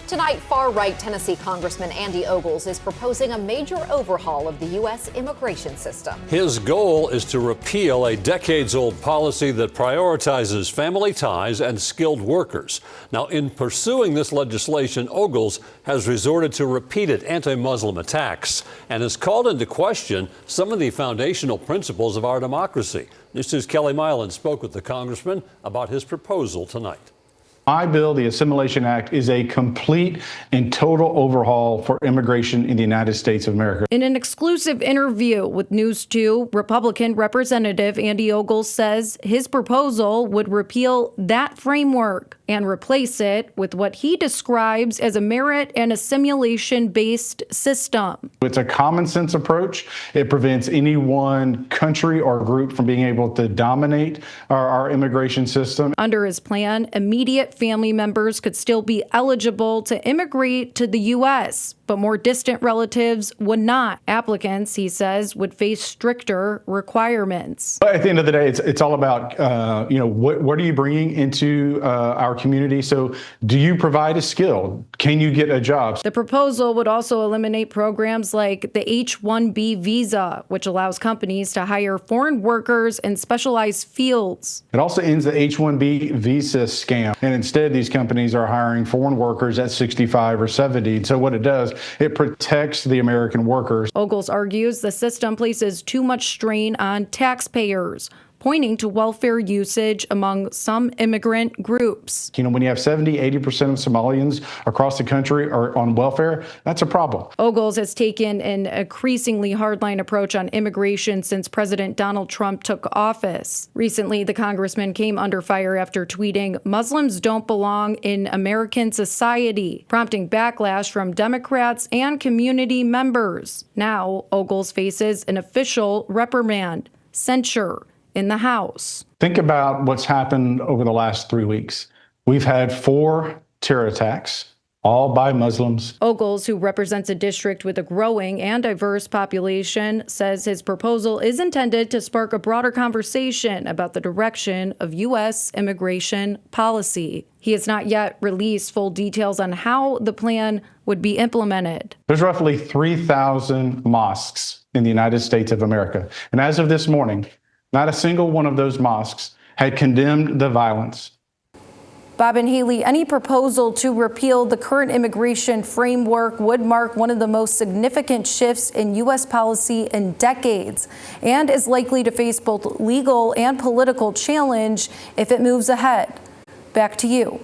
Tonight, far-right Tennessee Congressman Andy Ogles is proposing a major overhaul of the U.S. immigration system. His goal is to repeal a decades-old policy that prioritizes family ties and skilled workers. Now, in pursuing this legislation, Ogles has resorted to repeated anti-Muslim attacks and has called into question some of the foundational principles of our democracy. News 2's Kelly Milan spoke with the congressman about his proposal tonight. My bill, the Assimilation Act, is a complete and total overhaul for immigration in the United States of America. In an exclusive interview with News 2, Republican Representative Andy Ogles says his proposal would repeal that framework and replace it with what he describes as a merit and assimilation-based system. It's a common sense approach. It prevents any one country or group from being able to dominate our immigration system. Under his plan, immediate family members could still be eligible to immigrate to the U.S., but more distant relatives would not. Applicants, he says, would face stricter requirements. But at the end of the day, it's all about, what are you bringing into our community? So do you provide a skill? Can you get a job? The proposal would also eliminate programs like the H-1B visa, which allows companies to hire foreign workers in specialized fields. It also ends the H-1B visa scam. And instead, these companies are hiring foreign workers at 65 or 70. So what it does, it protects the American workers. Ogles argues the system places too much strain on taxpayers, pointing to welfare usage among some immigrant groups. When you have 70-80% of Somalians across the country are on welfare, that's a problem. Ogles has taken an increasingly hardline approach on immigration since President Donald Trump took office. Recently, the congressman came under fire after tweeting, "Muslims don't belong in American society," prompting backlash from Democrats and community members. Now, Ogles faces an official reprimand, censure, in the House. Think about what's happened over the last 3 weeks. We've had 4 terror attacks, all by Muslims. Ogles, who represents a district with a growing and diverse population, says his proposal is intended to spark a broader conversation about the direction of U.S. immigration policy. He has not yet released full details on how the plan would be implemented. There's roughly 3,000 mosques in the United States of America. And as of this morning, not a single one of those mosques had condemned the violence. Bob and Haley, any proposal to repeal the current immigration framework would mark one of the most significant shifts in U.S. policy in decades and is likely to face both legal and political challenge if it moves ahead. Back to you.